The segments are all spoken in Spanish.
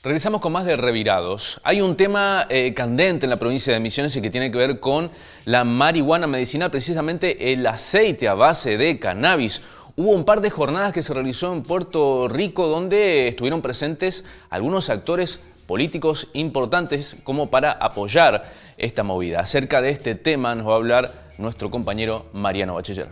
Regresamos con más de Revirados. Hay un tema candente en la provincia de Misiones y que tiene que ver con la marihuana medicinal, precisamente el aceite a base de cannabis. Hubo un par de jornadas que se realizó en Puerto Rico donde estuvieron presentes algunos actores políticos importantes como para apoyar esta movida. Acerca de este tema nos va a hablar nuestro compañero Mariano Bachiller.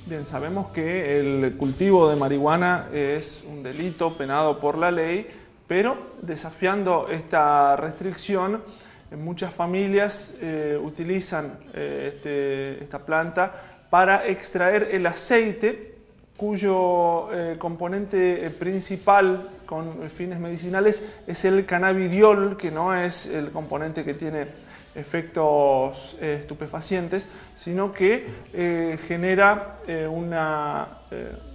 Bien, sabemos que el cultivo de marihuana es un delito penado por la ley, pero desafiando esta restricción, muchas familias utilizan esta planta para extraer el aceite, cuyo componente principal con fines medicinales es el cannabidiol, que no es el componente que tiene efectos estupefacientes, sino que genera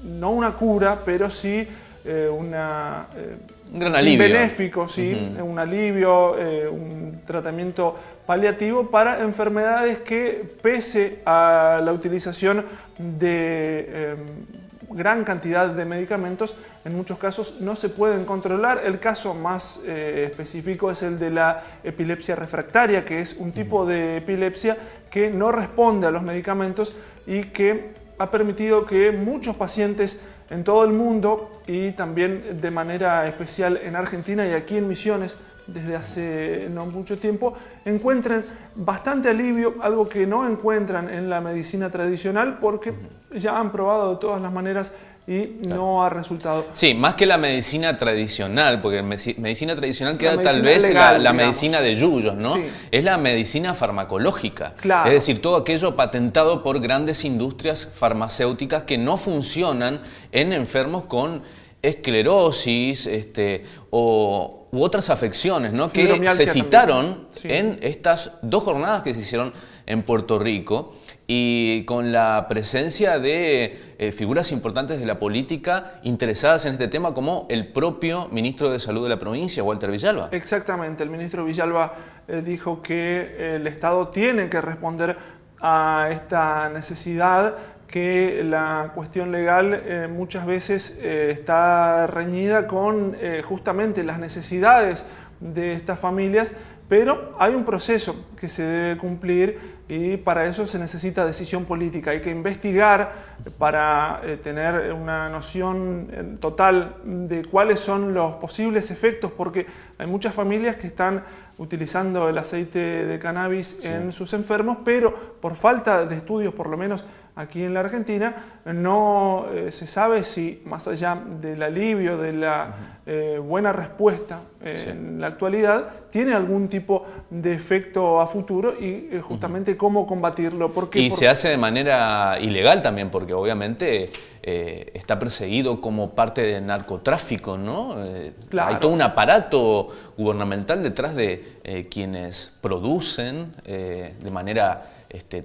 no una cura, pero sí un gran alivio. Benéfico, sí, un alivio, un tratamiento paliativo para enfermedades que, pese a la utilización de gran cantidad de medicamentos, en muchos casos no se pueden controlar. El caso más específico es el de la epilepsia refractaria, que es un tipo de epilepsia que no responde a los medicamentos y que ha permitido que muchos pacientes en todo el mundo y también de manera especial en Argentina y aquí en Misiones desde hace no mucho tiempo, encuentren bastante alivio, algo que no encuentran en la medicina tradicional porque ya han probado de todas las maneras y no ha resultado. Sí, más que la medicina tradicional, porque medicina tradicional queda medicina tal vez legal, la medicina de yuyos, ¿no? Sí. Es la medicina farmacológica. Claro. Es decir, todo aquello patentado por grandes industrias farmacéuticas que no funcionan en enfermos con esclerosis u otras afecciones, ¿no? Que se citaron en estas dos jornadas que se hicieron en Puerto Rico y con la presencia de figuras importantes de la política interesadas en este tema, como el propio ministro de Salud de la provincia, Walter Villalba. Exactamente, el ministro Villalba dijo que el Estado tiene que responder a esta necesidad, que la cuestión legal muchas veces está reñida con justamente las necesidades de estas familias, pero hay un proceso que se debe cumplir y para eso se necesita decisión política. Hay que investigar para tener una noción total de cuáles son los posibles efectos, porque hay muchas familias que están utilizando el aceite de cannabis en sus enfermos, pero por falta de estudios, por lo menos aquí en la Argentina, no se sabe si, más allá del alivio, de la buena respuesta en la actualidad, tiene algún tipo de efecto a futuro y justamente cómo combatirlo. Se hace de manera ilegal también, porque obviamente está perseguido como parte del narcotráfico, ¿no? Claro. Hay todo un aparato gubernamental detrás de quienes producen de manera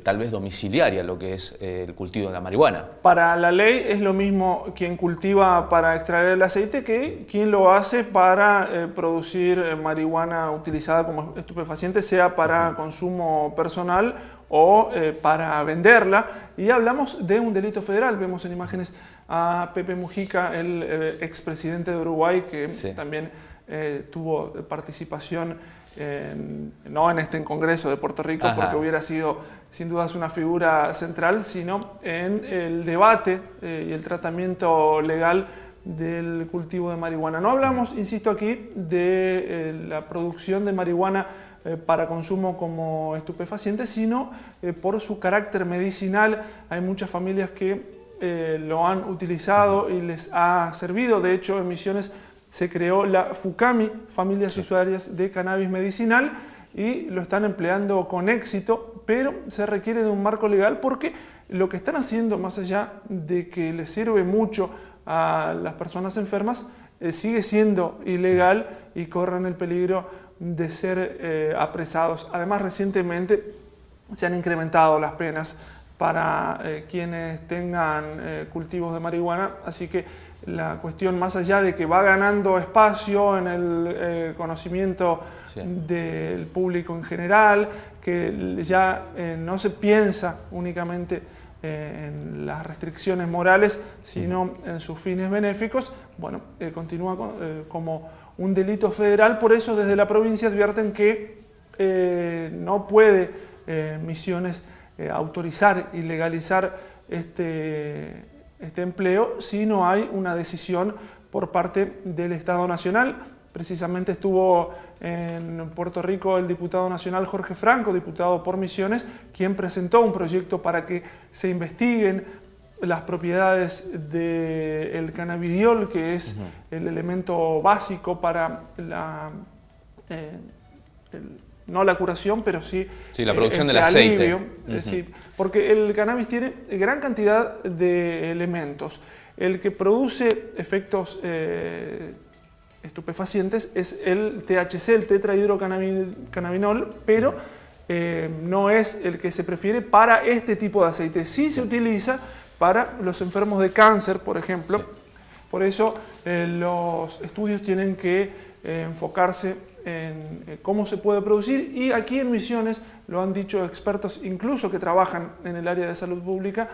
tal vez domiciliaria lo que es el cultivo de la marihuana. Para la ley es lo mismo quien cultiva para extraer el aceite que quien lo hace para producir marihuana utilizada como estupefaciente, sea para consumo personal o para venderla. Y hablamos de un delito federal. Vemos en imágenes a Pepe Mujica, el expresidente de Uruguay, que también tuvo participación no en este Congreso de Puerto Rico, porque hubiera sido sin dudas una figura central, sino en el debate y el tratamiento legal del cultivo de marihuana. No hablamos, insisto aquí, de la producción de marihuana para consumo como estupefaciente, sino por su carácter medicinal. Hay muchas familias que lo han utilizado y les ha servido. De hecho, en Misiones se creó la FUCAMI, Familias Usuarias de Cannabis Medicinal, y lo están empleando con éxito, pero se requiere de un marco legal porque lo que están haciendo, más allá de que les sirve mucho a las personas enfermas, sigue siendo ilegal y corren el peligro de ser apresados. Además, recientemente se han incrementado las penas para quienes tengan cultivos de marihuana, así que la cuestión, más allá de que va ganando espacio en el conocimiento del público en general, que ya no se piensa únicamente en las restricciones morales, sino en sus fines benéficos, bueno, continúa como un delito federal. Por eso desde la provincia advierten que no puede Misiones autorizar y legalizar este empleo si no hay una decisión por parte del Estado Nacional. Precisamente estuvo en Puerto Rico el diputado nacional Jorge Franco, diputado por Misiones, quien presentó un proyecto para que se investiguen las propiedades del cannabidiol, que es el elemento básico para no la curación, pero sí, la producción del aceite. Alivio, sí, porque el cannabis tiene gran cantidad de elementos. El que produce efectos estupefacientes es el THC, el tetrahidrocannabinol, pero no es el que se prefiere para este tipo de aceite. Sí se utiliza para los enfermos de cáncer, por ejemplo. Por eso los estudios tienen que enfocarse en cómo se puede producir, y aquí en Misiones, lo han dicho expertos incluso que trabajan en el área de salud pública,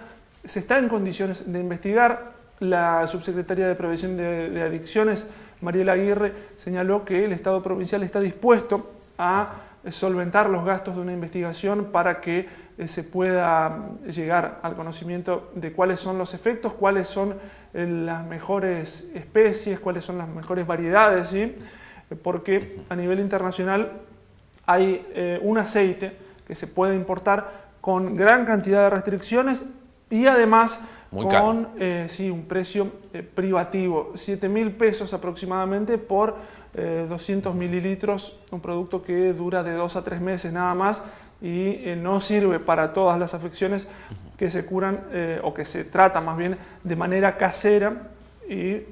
se está en condiciones de investigar. La subsecretaria de Prevención de Adicciones, Mariela Aguirre, señaló que el Estado provincial está dispuesto a solventar los gastos de una investigación para que se pueda llegar al conocimiento de cuáles son los efectos, cuáles son las mejores especies, cuáles son las mejores variedades, ¿sí? Porque a nivel internacional hay un aceite que se puede importar con gran cantidad de restricciones y además con un precio privativo, 7.000 pesos aproximadamente por 200 mililitros, un producto que dura de 2 a 3 meses nada más y no sirve para todas las afecciones que se curan o que se tratan más bien de manera casera y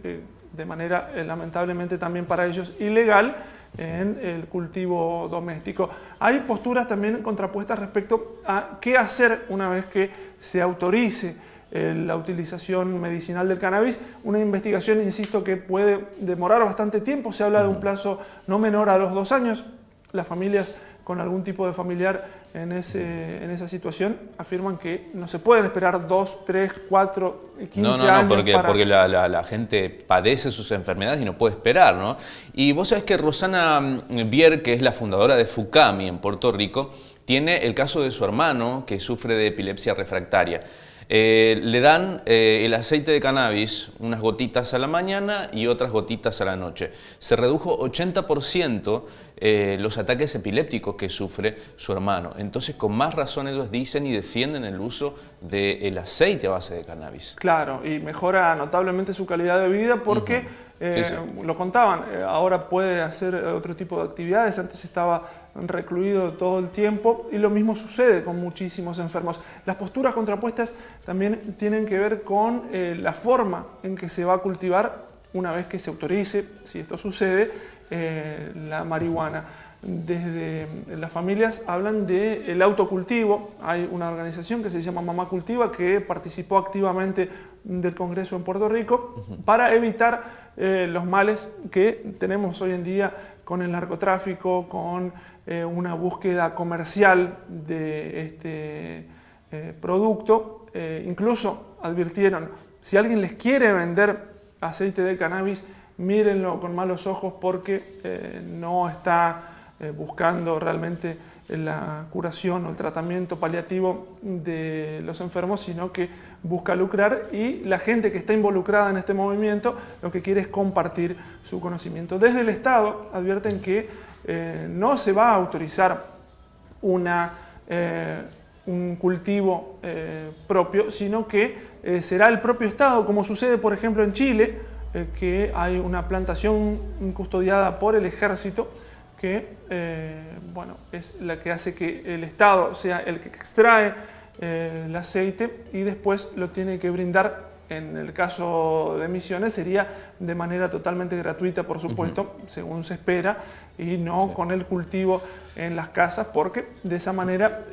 de manera lamentablemente también para ellos ilegal en el cultivo doméstico. Hay posturas también contrapuestas respecto a qué hacer una vez que se autorice la utilización medicinal del cannabis. Una investigación, insisto, que puede demorar bastante tiempo. Se habla de un plazo no menor a los 2 años. Las familias con algún tipo de familiar en esa situación afirman que no se pueden esperar 2, 3, 4, 15 años. Porque la gente padece sus enfermedades y no puede esperar, ¿no? Y vos sabés que Rosana Bier, que es la fundadora de FUCAMI en Puerto Rico, tiene el caso de su hermano que sufre de epilepsia refractaria. Le dan el aceite de cannabis, unas gotitas a la mañana y otras gotitas a la noche. Se redujo 80% los ataques epilépticos que sufre su hermano. Entonces, con más razón ellos dicen y defienden el uso del aceite a base de cannabis. Claro, y mejora notablemente su calidad de vida porque, lo contaban, ahora puede hacer otro tipo de actividades. Antes estaba recluido todo el tiempo y lo mismo sucede con muchísimos enfermos. Las posturas contrapuestas también tienen que ver con la forma en que se va a cultivar una vez que se autorice, si esto sucede, la marihuana. Desde las familias hablan del autocultivo. Hay una organización que se llama Mamá Cultiva que participó activamente del Congreso en Puerto Rico para evitar los males que tenemos hoy en día con el narcotráfico, con una búsqueda comercial de este producto. Incluso advirtieron, si alguien les quiere vender aceite de cannabis, mírenlo con malos ojos porque no está buscando realmente la curación o el tratamiento paliativo de los enfermos, sino que busca lucrar, y la gente que está involucrada en este movimiento lo que quiere es compartir su conocimiento. Desde el Estado advierten que no se va a autorizar un cultivo propio, sino que será el propio Estado, como sucede por ejemplo en Chile, que hay una plantación custodiada por el ejército que bueno, es la que hace que el Estado sea el que extrae el aceite y después lo tiene que brindar. En el caso de Misiones sería de manera totalmente gratuita, por supuesto, según se espera, y no con el cultivo en las casas, porque de esa manera,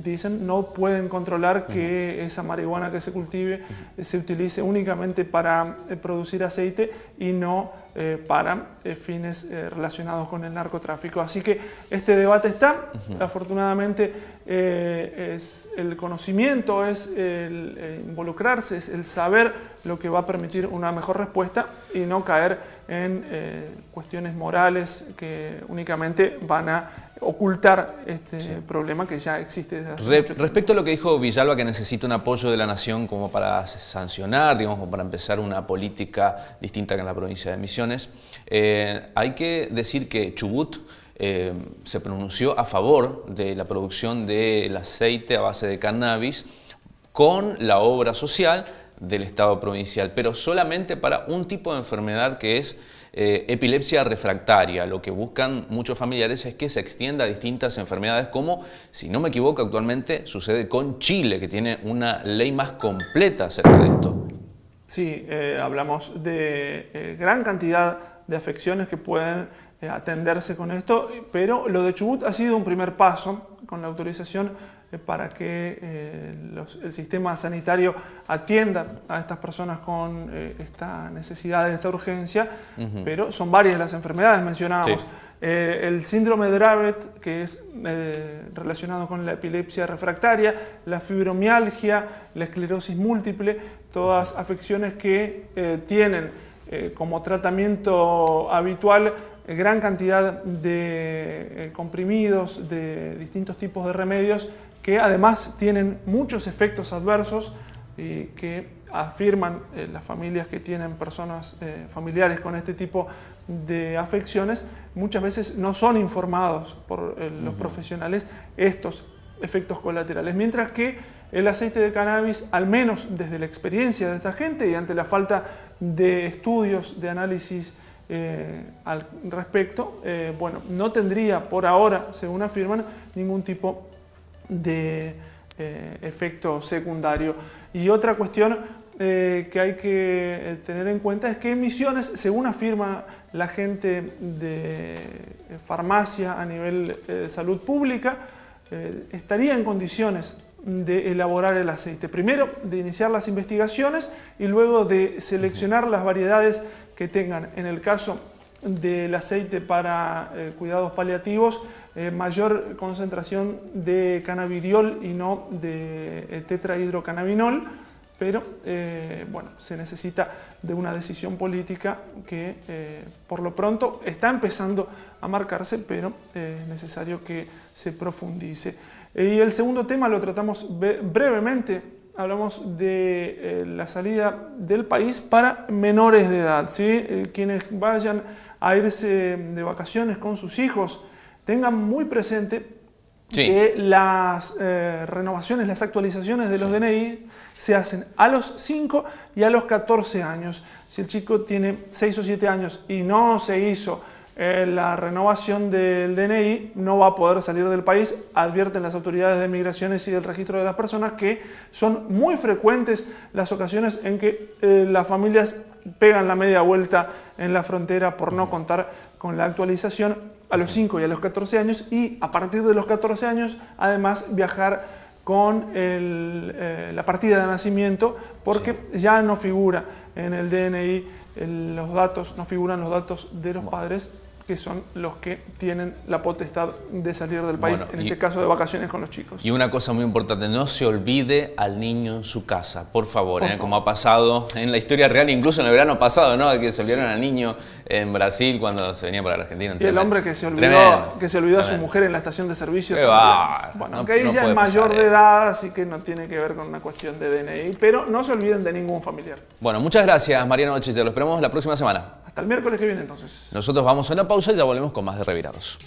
dicen, no pueden controlar que esa marihuana que se cultive se utilice únicamente para producir aceite y no para fines relacionados con el narcotráfico. Así que este debate está, afortunadamente es el conocimiento, es el involucrarse, es el saber lo que va a permitir una mejor respuesta y no caer en cuestiones morales que únicamente van a ocultar este problema que ya existe desde hace mucho tiempo. Respecto a lo que dijo Villalba, que necesita un apoyo de la Nación como para sancionar, digamos, como para empezar una política distinta que en la provincia de Misiones, hay que decir que Chubut se pronunció a favor de la producción del aceite a base de cannabis con la obra social del Estado provincial, pero solamente para un tipo de enfermedad que es epilepsia refractaria. Lo que buscan muchos familiares es que se extienda a distintas enfermedades, como, si no me equivoco, actualmente sucede con Chile, que tiene una ley más completa acerca de esto. Sí, hablamos de gran cantidad de afecciones que pueden atenderse con esto, pero lo de Chubut ha sido un primer paso con la autorización para que el sistema sanitario atienda a estas personas con esta necesidad, esta urgencia, pero son varias las enfermedades mencionadas. Sí. El síndrome de Dravet, que es relacionado con la epilepsia refractaria, la fibromialgia, la esclerosis múltiple, todas afecciones que tienen como tratamiento habitual gran cantidad de comprimidos, de distintos tipos de remedios, que además tienen muchos efectos adversos y que afirman las familias que tienen personas familiares con este tipo de afecciones, muchas veces no son informados por los profesionales estos efectos colaterales, mientras que el aceite de cannabis, al menos desde la experiencia de esta gente y ante la falta de estudios, de análisis al respecto, bueno, no tendría por ahora, según afirman, ningún tipo de efecto secundario. Y otra cuestión que hay que tener en cuenta es que en Misiones, según afirma la gente de farmacia a nivel de salud pública, estaría en condiciones de elaborar el aceite. Primero, de iniciar las investigaciones y luego de seleccionar las variedades que tengan, en el caso del aceite para cuidados paliativos, mayor concentración de cannabidiol y no de tetrahidrocannabinol, pero bueno, se necesita de una decisión política que por lo pronto está empezando a marcarse, pero es necesario que se profundice. Y el segundo tema lo tratamos brevemente, hablamos de la salida del país para menores de edad, ¿sí? Quienes vayan a irse de vacaciones con sus hijos, tengan muy presente que las renovaciones, las actualizaciones de los DNI se hacen a los 5 y a los 14 años. Si el chico tiene 6 o 7 años y no se hizo la renovación del DNI, no va a poder salir del país. Advierten las autoridades de migraciones y del registro de las personas que son muy frecuentes las ocasiones en que las familias pegan la media vuelta en la frontera por no contar con la actualización a los 5 y a los 14 años, y a partir de los 14 años además viajar con la partida de nacimiento, porque ya no figura en el DNI los datos, no figuran los datos de los padres, que son los que tienen la potestad de salir del país, en este caso de vacaciones con los chicos. Y una cosa muy importante, no se olvide al niño en su casa, por favor, como ha pasado en la historia real, incluso en el verano pasado, ¿no? Que se olvidaron al niño en Brasil cuando se venía para la Argentina. Y el hombre que se olvidó a su mujer en la estación de servicio. Bueno, aunque ahí ya es mayor de edad, así que no tiene que ver con una cuestión de DNI, pero no se olviden de ningún familiar. Bueno, muchas gracias, Mariano Bachiller, lo esperamos la próxima semana. Hasta el miércoles que viene, entonces. Nosotros vamos a una pausa y ya volvemos con más de Revirados.